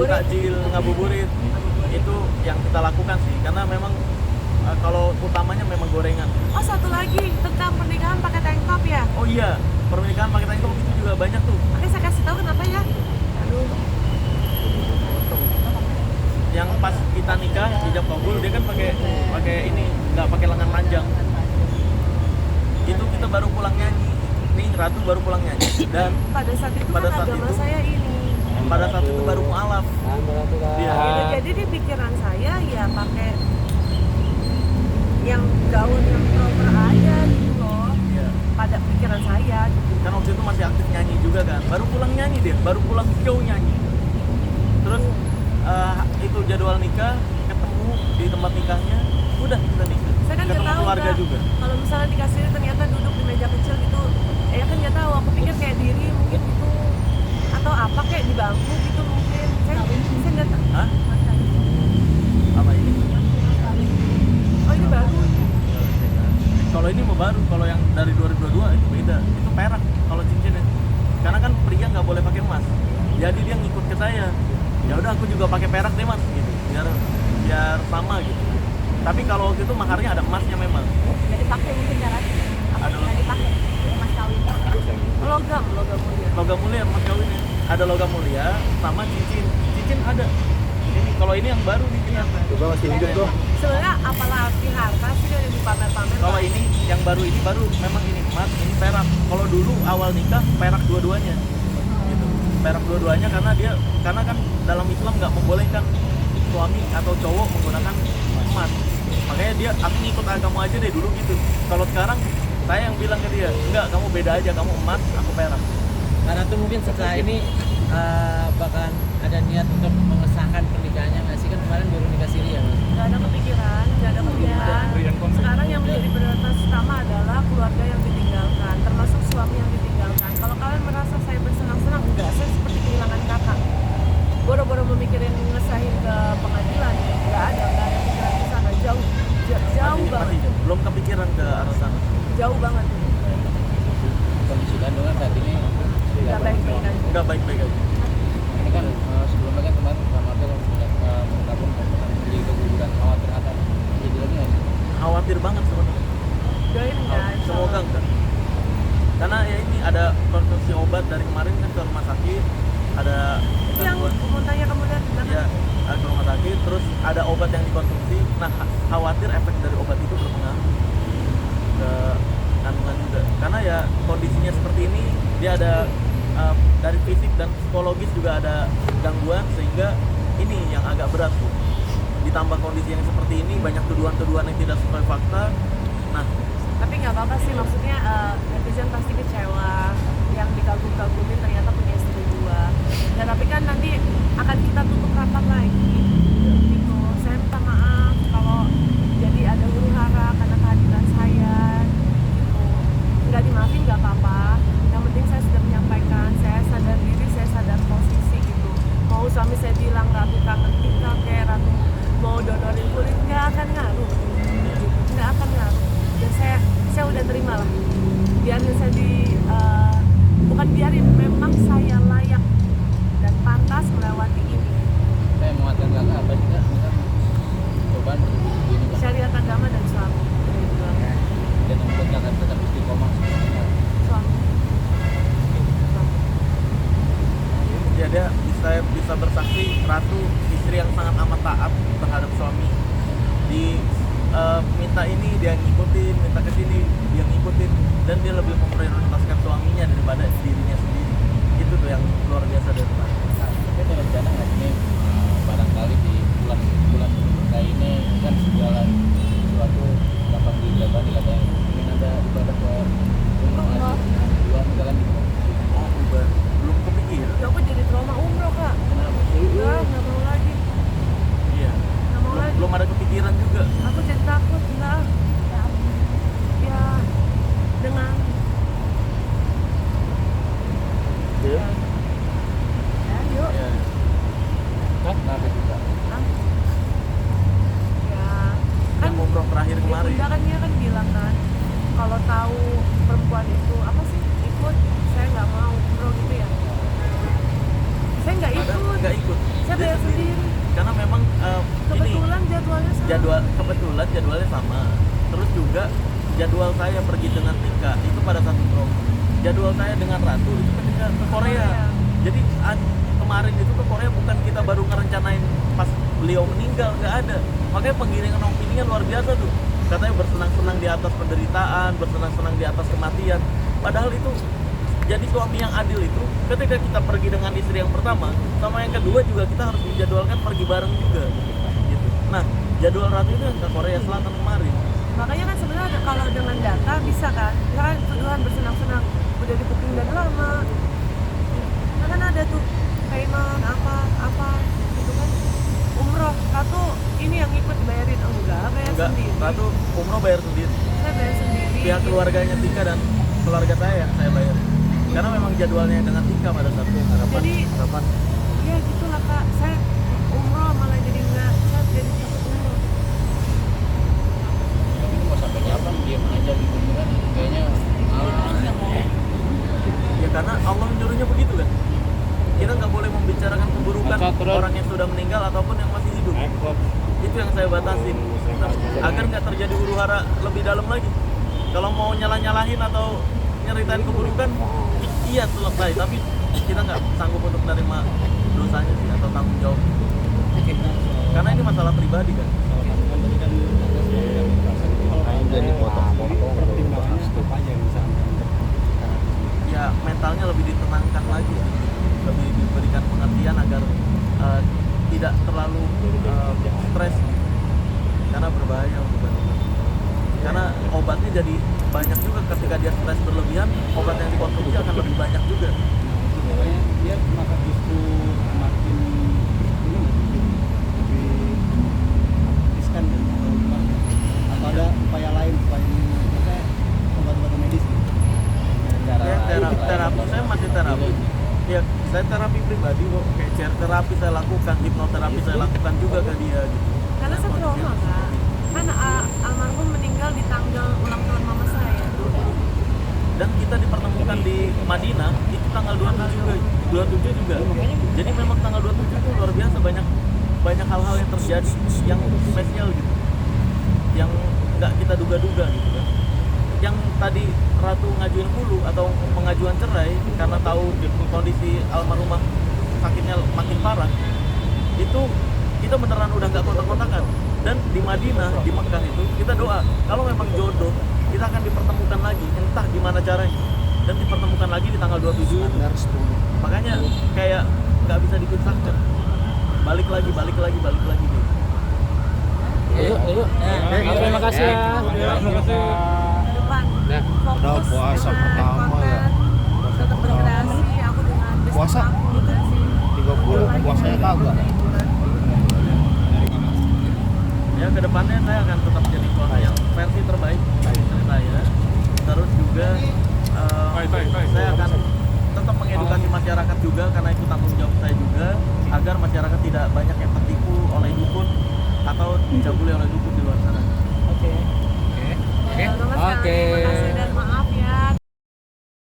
takjil, ngabuburit itu yang kita lakukan sih, karena memang kalau utamanya memang gorengan. Oh, satu lagi tentang pernikahan pakai tank top ya. Oh iya, pernikahan pakai tank top itu juga banyak tuh. Oke, saya kasih tahu kenapa ya. Aduh. Yang pas kita nikah hijab kabul, dia kan pakai ini, nggak pakai lengan panjang. Itu kita baru pulang nyanyi. Nih Ratu baru pulang nyanyi, dan Pada saat itu pada kan saat agama itu- saya ini. pada saat itu baru mualaf. Iya. Jadi di pikiran saya ya pakai yang gaun yang proper aja gitu loh. Iya. Pada pikiran saya gitu. Kan waktu itu masih aktif nyanyi juga kan, baru pulang nyanyi dia, baru pulang show nyanyi. Terus itu jadwal nikah, ketemu di tempat nikahnya, udah kita nikah. Saya kan nggak Ketemu tahu keluarga Kak, juga. kalau misalnya dikasih ternyata duduk di meja kecil gitu, ya kan nggak tahu. Aku pikir kayak diri mungkin gitu, atau apa kayak di bangku gitu mungkin. Saya nggak tahu. Hah? Apa ini? Oh, ini baru. Kalau ini mau baru, kalau yang dari 2022 itu beda, itu perak kalau cincinnya. Karena kan pria nggak boleh pakai emas, jadi dia ngikut ke saya. Ya udah aku juga pakai perak deh mas, gitu, biar sama gitu. Tapi kalau waktu itu maharnya ada emasnya memang. Nggak dipakai mungkin cara. Ada Nggak dipakai emas kawin. Logam mulia. logam mulia emas kawinnya. Ada logam mulia sama cincin. Cincin ada. Ini kalau ini yang baru nih kita. Coba masih hidup tuh. Sebenarnya apalah arti harta sih dari dipamer-pamer. Kalau ini yang baru ini baru memang ini emas, ini perak. Kalau dulu awal nikah perak dua-duanya. Gitu. Perak dua-duanya karena kan dalam Islam nggak membolehkan suami atau cowok menggunakan emas. Makanya dia aku ngikut agama aja deh dulu gitu. Kalau sekarang saya yang bilang ke dia, enggak, kamu beda aja, kamu emas, aku perak. Karena tuh mungkin setelah ini bahkan ada niat untuk mengesahkan pernikahannya nggak sih, kan kemarin baru nikah siri ya mas? Nggak ada kepikiran. Sekarang yang menjadi prioritas utama adalah keluarga yang ditinggalkan, termasuk suami yang ditinggalkan. Kalau kalian merasa saya bersenang-senang, enggak, saya seperti kehilangan kakak. Boro-boro memikirin ngesahin ke pengadilan, nggak ada pikiran ke sana, jauh banget, Masih belum kepikiran ke arah sana. jauh banget. Kondisi kandungan saat ini Nggak baik-baik aja. Enggak baik-baik aja. ini kan sebelumnya kan kemarin Pak Marto mengungkapkan menjadi keguguran, khawatir akan jadi lagi nggak sih? Khawatir banget sebenarnya. Doain enggak. Semoga enggak. Karena ya ini ada konsumsi obat dari kemarin kan ke rumah sakit, ada Yang gangguan. mau tanya kamu lihat di belakang. Ya, ke rumah sakit, terus ada obat yang dikonsumsi. Nah, khawatir efek dari obat itu berpengaruh ke kandungan juga. Karena ya kondisinya seperti ini, dia ada dari fisik dan psikologis juga ada gangguan, sehingga ini yang agak berat tuh. Ditambah kondisi yang seperti ini, banyak tuduhan-tuduhan yang tidak sesuai fakta. Nah, Tapi nggak apa-apa sih, maksudnya netizen pasti kecewa yang dikagum-kagumin ternyata punya istri dua. Dan tapi kan nanti akan kita tutup rapat lagi gitu. Saya minta maaf kalau jadi ada huru hara karena kehadiran saya gitu. Nggak dimaafin nggak apa-apa, yang penting saya sudah menyampaikan, saya sadar diri, saya sadar posisi gitu. Mau suami saya bilang Ratu kangen kita, kayak Ratu mau donorin kulit, nggak akan ngaruh, nggak akan ngaruh. Dan saya udah terima lah, biarin saya bukan biarin, memang saya layak dan pantas melewati ini. Saya menguatkan kakak apa juga kan cobaan begini kan, Syariat agama dan suami dan membuat kakak tetap istiqomah sebenarnya. suami ya dia bisa bersaksi Ratu istri yang sangat amat taat terhadap suami. Minta ini dia ngikutin, minta ke sini dia ngikutin, dan dia lebih memprioritaskan suaminya daripada dirinya sendiri. Itu tuh yang luar biasa dari Ratu. Tapi ada rencana nggak ini barangkali di bulan berkah ini kan segala sesuatu gampang dijabani, katanya ingin ada ibadah ke umroh dua misalkan gitu. Belum kepikiran. ya aku jadi trauma umroh kak. Kenapa? Nggak mau lagi, Iya. nggak mau lagi. Belum ada kepikiran juga. Aku jadi takut lah ya dengan Iya. ya yuk Iya. Kan kenapa juga? ah. Ya kan Yang umroh terakhir kemarin. Bunda kan dia kan bilang kan kalau tahu perempuan itu apa sih ikut, saya nggak mau umroh gitu ya. Saya nggak ikut. Nggak ikut. Saya Dia bayar kebetulan jadwalnya sama. Terus juga jadwal saya pergi dengan Tika itu pada satu promo. Jadwal saya dengan Ratu itu ketika ke Korea. Jadi kemarin itu ke Korea bukan kita baru ngerencanain pas beliau meninggal, nggak ada. Makanya penggiringan opini kan luar biasa tuh. Katanya bersenang-senang di atas penderitaan, bersenang-senang di atas kematian. Padahal itu jadi suami yang adil itu ketika kita pergi dengan istri yang pertama sama yang kedua juga kita harus dijadwalkan pergi bareng juga gitu. Nah, jadwal Ratu itu yang ke Korea Selatan kemarin. Makanya kan sebenarnya kalau dengan data bisa kan, misalkan tuduhan bersenang-senang udah diputing dari lama, nah kan ada tuh payment apa gitu kan. Umroh Ratu ini yang ikut bayarin enggak, bayar Enggak, sendiri. Ratu umroh bayar sendiri. Saya bayar sendiri. Pihak keluarganya Tika dan keluarga saya bayar. Karena memang jadwalnya dengan Tika pada saat itu harapan. Ya gitulah Kak, saya umroh malah jadi enggak, saya jadi takut umroh. Tapi ini mau sampai kapan diam aja gitu kan? Kayaknya Ya karena Allah menyuruhnya begitu kan. Kita nggak boleh membicarakan keburukan orang yang sudah meninggal ataupun yang masih hidup. Itu yang saya batasin agar nggak terjadi huru hara lebih dalam lagi. Kalau mau nyalah-nyalahin atau nyeritain keburukan, iya selesai. Tapi kita nggak sanggup untuk menerima dosanya sih atau tanggung jawab. Karena ini masalah pribadi kan. Jadi potong-potong pertimbangannya apa aja yang bisa Anda Ya mentalnya lebih ditenangkan lagi, lebih diberikan pengertian agar tidak terlalu stres, karena berbahaya untuk badan. Karena obatnya jadi banyak juga ketika dia stres berlebihan, obat yang dikonsumsi akan lebih banyak juga. makanya dia maka justru makin ini lebih riskan dan atau gimana? Atau ada upaya lain supaya maksudnya obat-obatan medis gitu? Ya, terapi saya masih terapi. Ya, saya terapi pribadi kok. Kayak terapi saya lakukan, hipnoterapi saya lakukan juga ke dia gitu. Karena saya trauma Kak, kan almarhum meninggal di tanggal ulang tahun mama saya. Dan kita dipertemukan di Madinah itu tanggal 27 juga. Jadi memang tanggal 27 itu luar biasa, banyak hal-hal yang terjadi yang spesial gitu, yang nggak kita duga-duga gitu kan. Yang tadi Ratu ngajuin hulu atau pengajuan cerai karena tahu kondisi almarhumah sakitnya makin parah, itu kita beneran udah nggak kontak-kontakan. Dan di Madinah, di Mekah itu kita doa kalau memang jodoh kita akan dipertemukan lagi, entah gimana caranya, dan dipertemukan lagi di tanggal 27 itu. Makanya kayak nggak bisa dipisahkan, balik lagi gitu. Ayo. Terima kasih ya. Depan Nah, fokus puasa dengan pertama konten, ya. tetap berkreasi, aku dengan bisnis Puasa? aku gitu sih. 30 puasanya kagak. Ya kedepannya saya akan tetap jadi suami yang versi terbaik dari istri saya. Terus juga saya akan tetap mengedukasi masyarakat juga, karena itu tanggung jawab saya juga, agar masyarakat tidak banyak yang tertipu oleh dukun atau dicabuli oleh dukun di luar sana. Terima kasih dan maaf